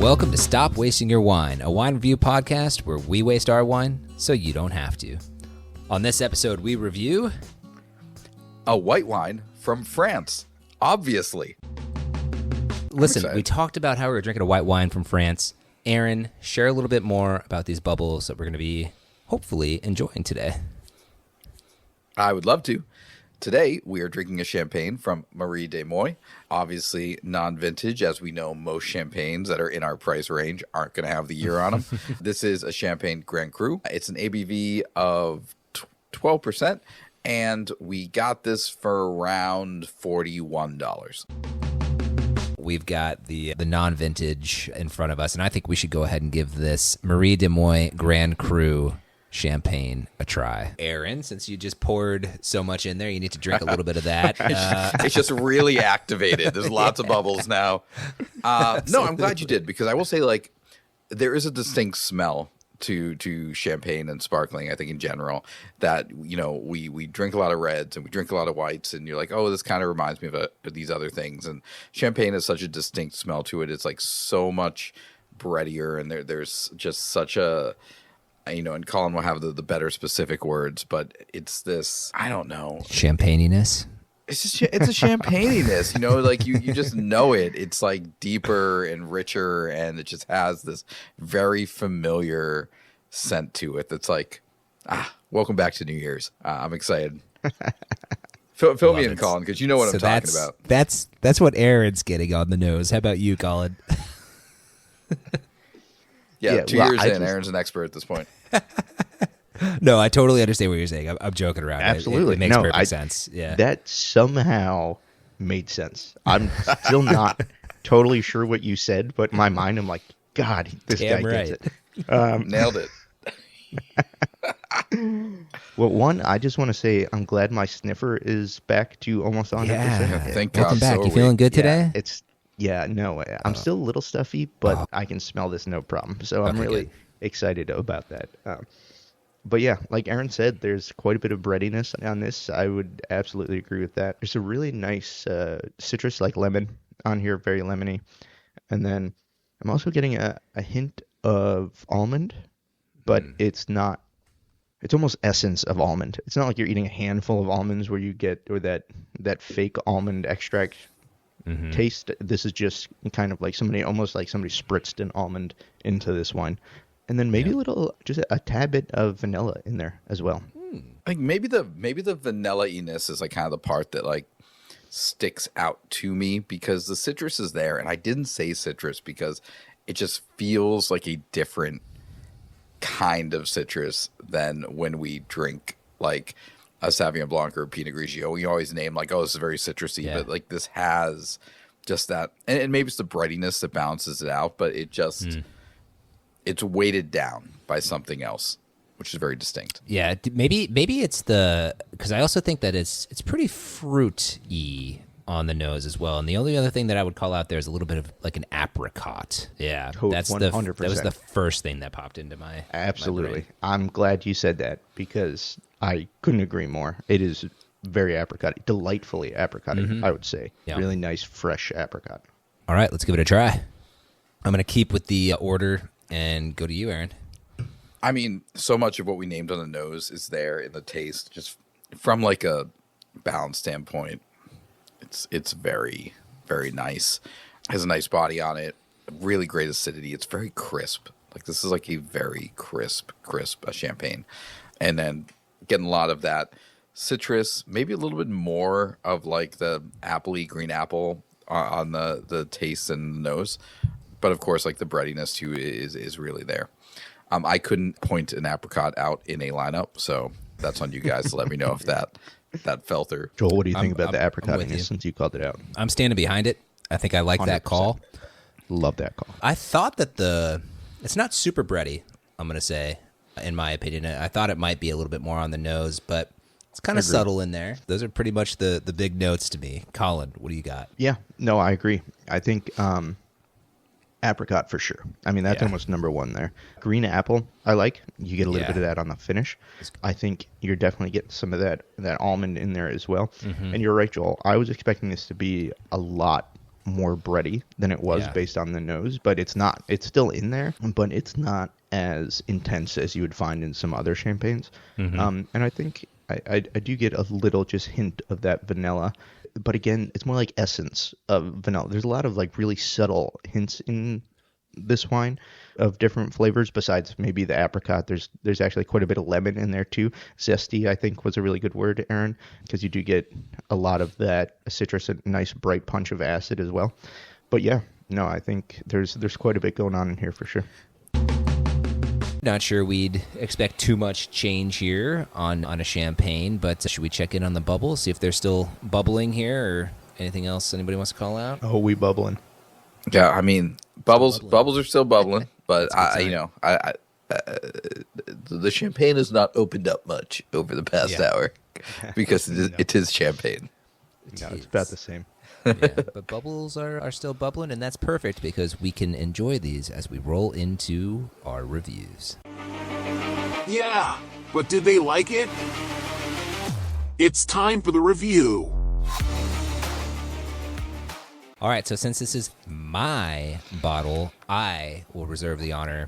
Welcome to Stop Wasting Your Wine, a wine review podcast where we waste our wine so you don't have to. On this episode, we review a white wine from France, obviously. Listen, we talked about how we were drinking a white wine from France. Aaron, share a little bit more about these bubbles that we're going to be hopefully enjoying today. I would love to. Today, we are drinking a champagne from Marie de Moy. Obviously, non-vintage, as we know most champagnes that are in our price range aren't going to have the year on them. This is a Champagne Grand Cru. It's an ABV of 12%, and we got this for around $41. We've got the non-vintage in front of us, and I think we should go ahead and give this Marie de Moy Grand Cru Champagne a try. Aaron, since you just poured so much in there, you need to drink a little bit of that. It's just really activated. There's lots of bubbles now. No, I'm glad you did, because I will say, like, there is a distinct smell to champagne and sparkling, I think, in general, that, you know, we drink a lot of reds and we drink a lot of whites, and you're like, oh, this kind of reminds me of these other things. And champagne has such a distinct smell to it. It's like so much breadier, and there's just such a, you know, and Colin will have the better specific words, but it's this, I don't know, champagniness. It's a champagniness, you know, like you just know it. It's like deeper and richer, and it just has this very familiar scent to it. That's like, welcome back to New Year's. I'm excited. Fill me in, Colin, because you know what I'm talking about. That's what Aaron's getting on the nose. How about you, Colin? Yeah, 2 years in, Aaron's an expert at this point. No, I totally understand what you're saying. I'm joking around. Absolutely. It makes perfect sense. Yeah. That somehow made sense. I'm still not totally sure what you said, but in my mind, I'm like, God, this guy gets it. Nailed it. Well, one, I just want to say I'm glad my sniffer is back to almost 100%. Yeah, thank God. Welcome back. You feeling good today? I'm still a little stuffy, but I can smell this no problem. So I'm really excited about that. But yeah, like Aaron said, there's quite a bit of breadiness on this. I would absolutely agree with that. There's a really nice citrus, like lemon, on here, very lemony. And then I'm also getting a hint of almond, but it's not. It's almost essence of almond. It's not like you're eating a handful of almonds where you get or that fake almond extract taste. This is just kind of like almost like somebody spritzed an almond into this wine. And then maybe just a tad bit of vanilla in there as well. I think maybe the vanilla-iness is like kind of the part that like sticks out to me, because the citrus is there, and I didn't say citrus because it just feels like a different kind of citrus than when we drink like a Sauvignon Blanc or a Pinot Grigio. We always name like, oh, this is very citrusy, but like this has just that, and maybe it's the breadiness that balances it out, but it just it's weighted down by something else, which is very distinct. Yeah, maybe it's because I also think that it's pretty fruity on the nose as well. And the only other thing that I would call out there is a little bit of like an apricot. Yeah, that's 100%. That was the first thing that popped into my absolutely. My brain. I'm glad you said that, because I couldn't agree more. It is very apricot, delightfully apricot, I would say. Yeah. Really nice, fresh apricot. All right, let's give it a try. I'm going to keep with the order and go to you, Aaron. I mean, so much of what we named on the nose is there in the taste, just from like a balance standpoint. It's very, very nice. It has a nice body on it. Really great acidity. It's very crisp. Like this is like a very crisp champagne. And then getting a lot of that citrus, maybe a little bit more of like the appley green apple on the taste and the nose. But of course, like the breadiness too is really there. I couldn't point an apricot out in a lineup, so that's on you guys to let me know if that fell through. Joel, what do you think about the apricot since you called it out? I'm standing behind it. I think I like 100%. That call. Love that call. I thought that it's not super bready, I'm going to say, in my opinion. I thought it might be a little bit more on the nose, but it's kind of subtle in there. Those are pretty much the big notes to me. Colin, what do you got? Yeah, no, I agree. I think apricot for sure. I mean, that's almost number one there. Green apple, I like. You get a little bit of that on the finish. I think you're definitely getting some of that almond in there as well. And you're right, Joel. I was expecting this to be a lot more bready than it was Yeah. based on the nose, but it's not. It's still in there, but it's not as intense as you would find in some other champagnes. And I think I do get a little just hint of that vanilla, but again, it's more like essence of vanilla. There's a lot of like really subtle hints in this wine of different flavors besides maybe the apricot. There's actually quite a bit of lemon in there too. Zesty, I think, was a really good word, Aaron, because you do get a lot of that citrus, a nice bright punch of acid as well. But yeah, no, I think there's quite a bit going on in here for sure. Not sure we'd expect too much change here on a champagne, but should we check in on the bubbles, see if they're still bubbling here, or anything else anybody wants to call out? Oh, we bubbling. Yeah, I mean, bubbles are still bubbling, but the champagne has not opened up much over the past hour because it is champagne. No, it's about the same. Yeah, but bubbles are still bubbling, and that's perfect because we can enjoy these as we roll into our reviews. Yeah, but did they like it? It's time for the review. All right, so since this is my bottle, I will reserve the honor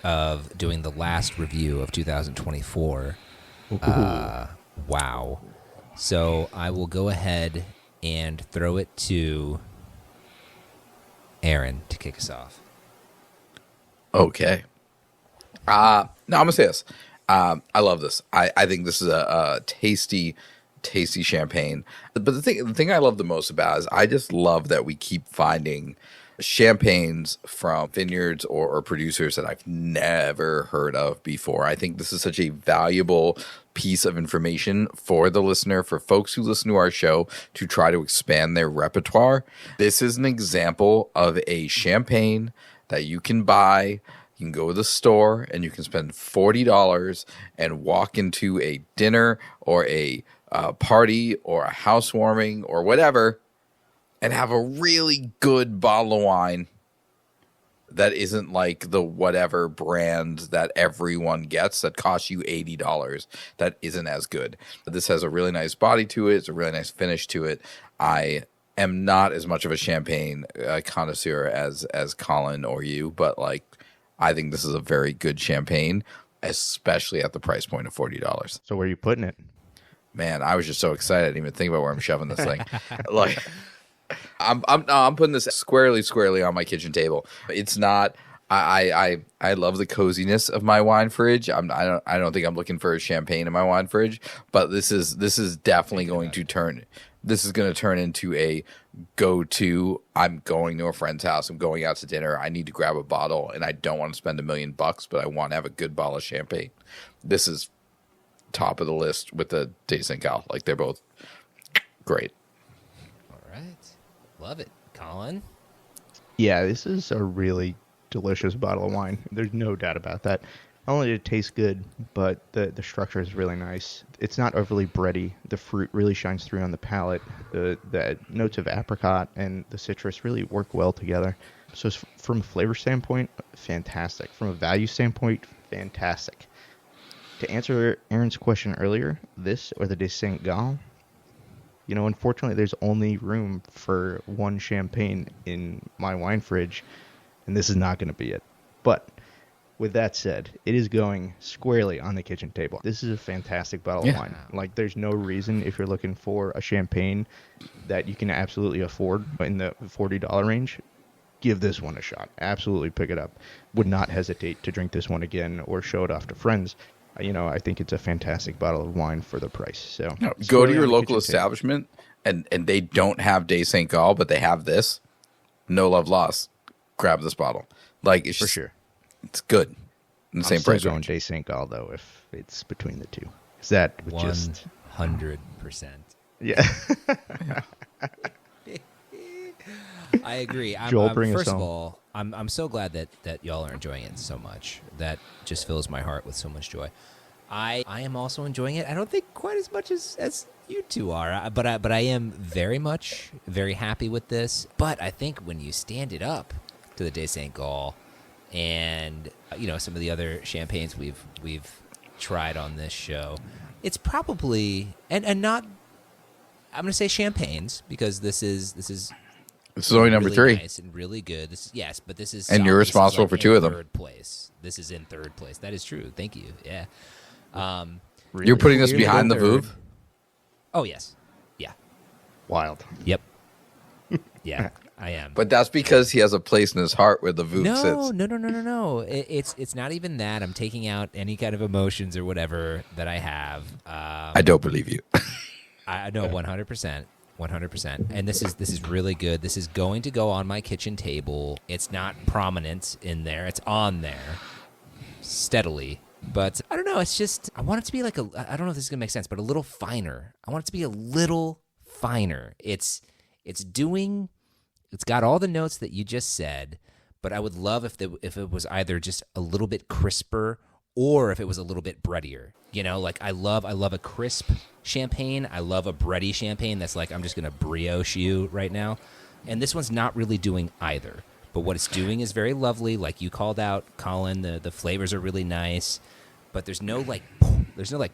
of doing the last review of 2024. Wow. So I will go ahead and throw it to Aaron to kick us off. Okay. No, I'm gonna say this. I love this. I think this is a tasty champagne. But the thing I love the most about it is I just love that we keep finding champagnes from vineyards or producers that I've never heard of before. I think this is such a valuable piece of information for the listener, for folks who listen to our show to try to expand their repertoire. This is an example of a champagne that you can buy. You can go to the store and you can spend $40 and walk into a dinner or a party or a housewarming or whatever and have a really good bottle of wine that isn't like the whatever brand that everyone gets that costs you $80 that isn't as good. This has a really nice body to it. It's a really nice finish to it. I am not as much of a champagne connoisseur as Colin or you, but like I think this is a very good champagne, especially at the price point of $40. So where are you putting it? Man, I was just so excited. I didn't even think about where I'm shoving this thing. Like, I'm putting this squarely on my kitchen table. It's not. I love the coziness of my wine fridge. I don't think I'm looking for a champagne in my wine fridge, but this is definitely going to turn. This is going to turn into a go-to. I'm going to a friend's house. I'm going out to dinner. I need to grab a bottle, and I don't want to spend $1 million, but I want to have a good bottle of champagne. This is top of the list with the De St. Gal. Like, they're both great. All right. Love it. Colin? Yeah, this is a really delicious bottle of wine. There's no doubt about that. Not only did it taste good, but the structure is really nice. It's not overly bready. The fruit really shines through on the palate. The notes of apricot and the citrus really work well together. So from a flavor standpoint, fantastic. From a value standpoint, fantastic. To answer Aaron's question earlier, this or the De St. Gal, unfortunately, there's only room for one champagne in my wine fridge, and this is not going to be it. But with that said, it is going squarely on the kitchen table. This is a fantastic bottle of wine. Like, there's no reason, if you're looking for a champagne that you can absolutely afford in the $40 range, give this one a shot. Absolutely pick it up. Would not hesitate to drink this one again or show it off to friends. I think it's a fantastic bottle of wine for the price. So go to your local establishment and they don't have De St. Gal, but they have this. No love lost. Grab this bottle. Like, it's just, for sure. It's good. In the same price going range. De St. Gal though, if it's between the two. Is that would just 100%. Yeah. I agree. Joel, bring us first of home. all, I'm so glad that y'all are enjoying it so much. That just fills my heart with so much joy. I am also enjoying it. I don't think quite as much as you two are, but I am very happy with this. But I think when you stand it up to the De St. Gal and some of the other champagnes we've tried on this show, it's probably and not. I'm going to say champagnes because this is This is only number really 3. nice and really good. Yes, but this is And you're this is responsible for 2 of them. Third place. This is in third place. That is true. Thank you. Yeah. Really You're putting this clearly behind the third. Vouv? Oh yes. Yeah. Wild. Yep. Yeah, I am. But that's because he has a place in his heart where the Vouv No, sits. no. It's not even that. I'm taking out any kind of emotions or whatever that I have. I don't believe you. I know 100%. 100%. And this is really good. This is going to go on my kitchen table. It's not prominent in there. It's on there steadily. But I don't know. It's just, I want it to be like I don't know if this is going to make sense, but a little finer. I want it to be a little finer. It's got all the notes that you just said, but I would love if it was either just a little bit crisper or if it was a little bit breadier. You know, like I love a crisp champagne. I love a bready champagne that's like, I'm just going to brioche you right now. And this one's not really doing either. But what it's doing is very lovely. Like you called out, Colin, the flavors are really nice, but there's no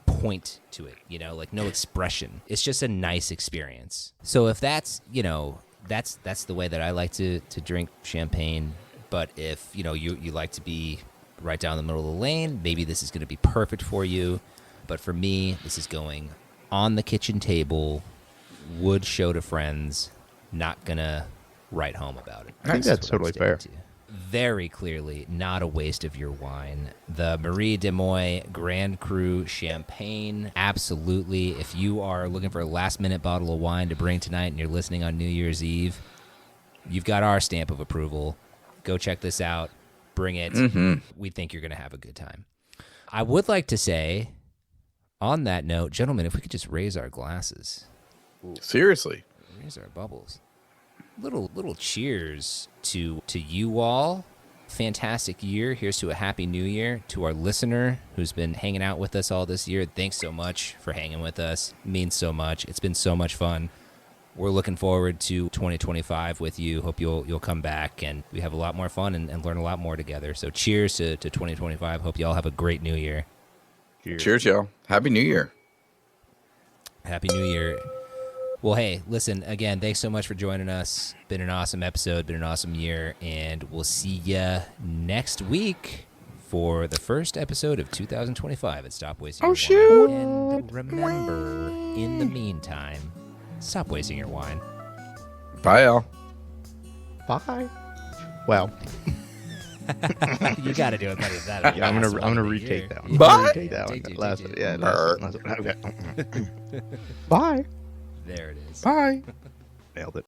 point to it, you know, like no expression. It's just a nice experience. So if that's, you know, that's the way that I like to drink champagne. But if, you know, you like to be right down the middle of the lane, maybe this is going to be perfect for you. But for me, this is going on the kitchen table, would show to friends, not going to write home about it. I think that's totally fair. Very clearly not a waste of your wine. The Marie de Moy Grand Cru Champagne, absolutely. If you are looking for a last-minute bottle of wine to bring tonight and you're listening on New Year's Eve, you've got our stamp of approval. Go check this out. Bring it. Mm-hmm. We think you're going to have a good time. I would like to say, on that note, gentlemen, if we could just raise our glasses. Seriously. Raise our bubbles. Little cheers to you all. Fantastic year. Here's to a happy new year. To our listener who's been hanging out with us all this year, thanks so much for hanging with us. It means so much. It's been so much fun. We're looking forward to 2025 with you. Hope you'll come back and we have a lot more fun and learn a lot more together. So cheers to 2025. Hope you all have a great new year. Cheers, y'all. Happy New Year. Happy New Year. Well, hey, listen, again, thanks so much for joining us. Been an awesome episode, been an awesome year, and we'll see you next week for the first episode of 2025 at Stop Wasting Your Wine. And remember, in the meantime, stop wasting your wine. Bye, y'all. Bye. Well, You got to do it better than that. yeah, I'm gonna retake that one. Bye. I'm gonna retake that one. Take two, Last take one. two. Yeah, last one. Okay. Bye. There it is. Bye. Nailed it.